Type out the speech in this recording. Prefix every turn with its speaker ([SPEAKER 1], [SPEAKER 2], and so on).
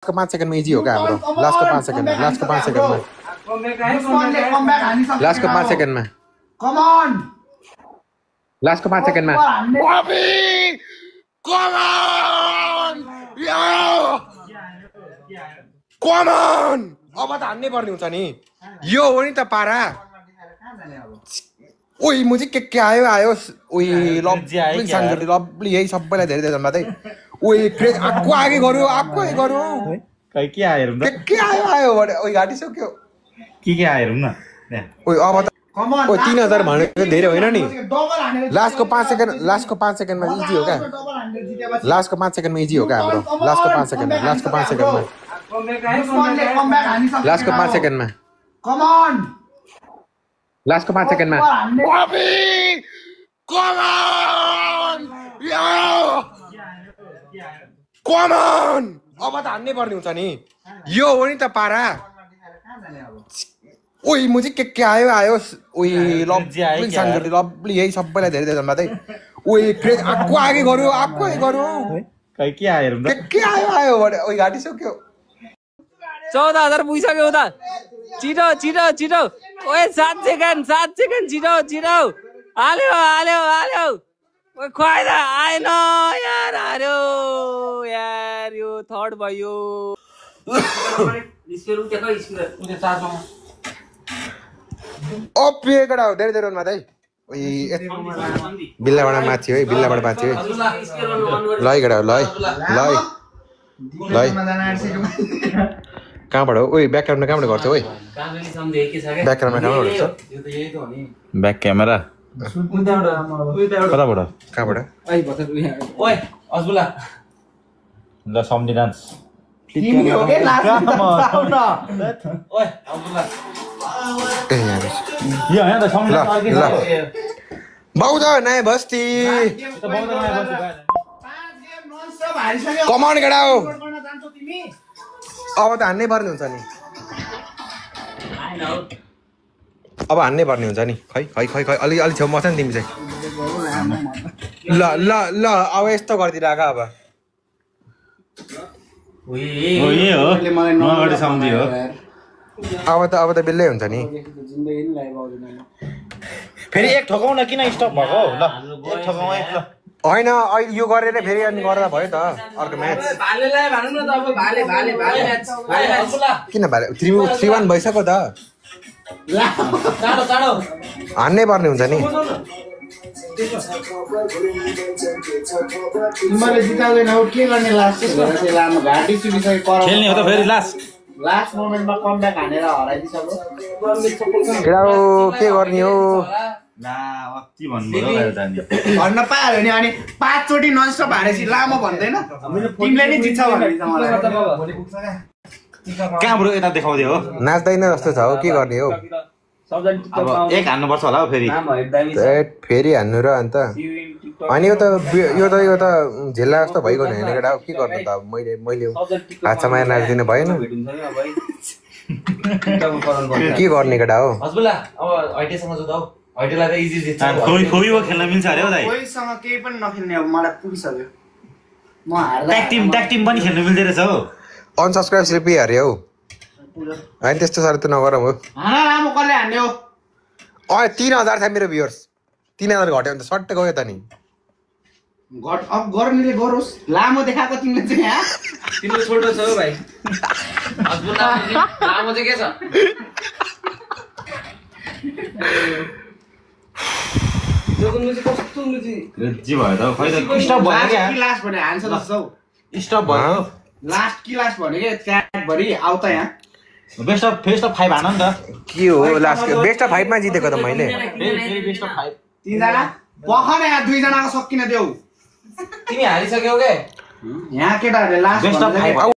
[SPEAKER 1] को 5 सेकन्डमा इजी हो क्या हाम्रो? लास्टको 5 सेकन्डमा लास्टको 5 सेकन्डमा लास्टको 5 सेकन्डमा
[SPEAKER 2] कम ऑन
[SPEAKER 1] लास्टको 5 सेकन्डमा कम ऑन अब त हान्नै पर्ने हुन्छ नि यो हो नि त पारा ओइ म चाहिँ के आयो आयो ओइ लभली है सबैलाई धेरै धेरै धन्यवाद है ओइ आक्को आगे गर्यो आक्को गर्यो
[SPEAKER 3] खै के आयो हेरौँ त
[SPEAKER 1] के आयो आयो भने ओइ घाटिसक्यो
[SPEAKER 3] के आयो हेरौँ न
[SPEAKER 1] ओइ अब त ओइ 3000 भनेको धेरै होइन नि लास्टको 5 सेकन्डमा इजी हो क्या लास्टको 5 सेकन्डमा इजी हो क्या हाम्रो लास्टको 5 सेकन्डमा लास्टको 5 सेकन्डमा लास्टको 5 सेकन्डमा
[SPEAKER 2] कम ऑन
[SPEAKER 1] लास्टको 5 सेकन्डमा कम ऑन अब त हान्नै पर्ने हुन्छ नि यो हो नि त पारा ओइ म चाहिँ के आयो आयो ओइ लभली है सबैलाई धेरै धेरै धन्यवाद है ओइ आक्को आगे गर्यो आक्को गर्यो
[SPEAKER 3] खै के आयो हेरौँ त
[SPEAKER 1] के आयो आयो भने ओइ घाटिसक्यो
[SPEAKER 4] 14000 पुगिसक्यो उता छिटो छिटो छिटो ओए 7 सेकेन्ड छिटो छिटो हाल्यो हाल्यो हाल्यो ओए खुवाइ त आएन यार हार्यो यार यो थर्ड भयो
[SPEAKER 1] पेकडा हो धेरै धेरै धन्यवाद है ओइ बिल्लाबाट माथि है बिल्लाबाट माथि है लै गडा लै लै लै कहाँबाट हो ओइ ब्याकग्राउन्डमा कहाँबाट गर्छ ओइ ब्याकग्राउन्डमा कहाँबाट गर्छ
[SPEAKER 3] ब्याक क्यामेरा कताबाट
[SPEAKER 1] कहाँबाट
[SPEAKER 4] ओए असबुला
[SPEAKER 3] ल सम्झी डान्स
[SPEAKER 2] तिमी हो के लास्ट
[SPEAKER 4] ओए असबुला
[SPEAKER 1] ए यार
[SPEAKER 3] यो हैन त सम्झी डान्स अर्कै छ
[SPEAKER 1] बौद्ध नयाँ बस्ती कमान गडा हो अब त हान्नै पर्ने हुन्छ नि अब हान्नै पर्ने हुन्छ नि खै खै खै खै अलि अलि छेउ मर्छ नि तिमी चाहिँ ल ल ल अब यस्तो गरिदिरहेको अब
[SPEAKER 3] यही हो नगढी सम्झी हो
[SPEAKER 1] अब त बेल्लै हुन्छ नि
[SPEAKER 3] फेरि एक ठोकाउ न किन स्टप भएको ल एक ठोकाउ ल
[SPEAKER 1] होइन अहिले यो गरेर फेरि अनि गर्दा भयो त अर्को म्याच किन भाले 3-1 भइसक्यो त हान्नै पर्ने हुन्छ नि
[SPEAKER 2] तिमीले जिताउँदैन हो के गर्ने लास्ट लामो घाटी सुकिसक्यो
[SPEAKER 3] खेल्ने हो त फेरि
[SPEAKER 2] लास्ट मोमेन्टमा कमब्याक हानेर हराइदिसक्यो
[SPEAKER 1] केटा हो के गर्ने हो
[SPEAKER 3] ला अति भन्नुभयो
[SPEAKER 2] भन्न पायो नि अनि 5 चोटि ननस्टप हारेपछि लामो भन्दैन टिमले नै जित्छ भन्दैछ मलाई
[SPEAKER 3] कहाँबाट यता देखाउँदै हो
[SPEAKER 1] नाच्दैन जस्तो छ हो के गर्ने हो
[SPEAKER 3] अब एक हान्नुपर्छ होला हौ फेरि
[SPEAKER 1] फेरि हान्नु र अन्त अनि यो त झेल्ला जस्तो भइगयो नि केटा के गर्नु त अब मैले हातमा नाच्दिनु भएन के गर्ने केटा हो
[SPEAKER 3] खोइको खेल्न मिल्छ अरे हौ दाइ
[SPEAKER 2] कोहीसँग केही पनि नखेल्ने अब मलाई पुगिसक्यो म
[SPEAKER 3] ट्याग टिम पनि खेल्नु मिल्दै रहेछ हौ
[SPEAKER 1] अनसब्सक्राइब सिर्फै हारे हौ होइन त्यस्तो साह्रो त नगरौँ हो
[SPEAKER 2] लामो कसले हान्ने हो
[SPEAKER 1] 3000 छ मेरो भ्युअर्स 3000 घट्यो भने त सट्ट गयो त नि
[SPEAKER 2] अब गर्नेले गरोस् लामो देखाएको तिमीले चाहिँ यहाँ
[SPEAKER 4] तिम्रो छोटो छ हो भाइ असबुला लामो चाहिँ के छ
[SPEAKER 3] जी भयो त खै त स्टप भयो क्या
[SPEAKER 2] लास्ट भने हान्छ जस्तो
[SPEAKER 3] स्टप भयो
[SPEAKER 2] लास्ट कि लास्ट भने के च्याट भरि आउ त यहाँ
[SPEAKER 3] बेस्ट अफ 5 हान नि त
[SPEAKER 1] के हो लास्ट बेस्ट अफ 5 मा जितेको त मैले
[SPEAKER 3] फेरि बेस्ट अफ 5
[SPEAKER 2] तीनजना पखर यहाँ 2 जनाको सकिन देऊ
[SPEAKER 4] तिमी हारिसक्यौ के
[SPEAKER 2] यहाँ केटाहरुले लास्ट
[SPEAKER 3] बेस्ट अफ 5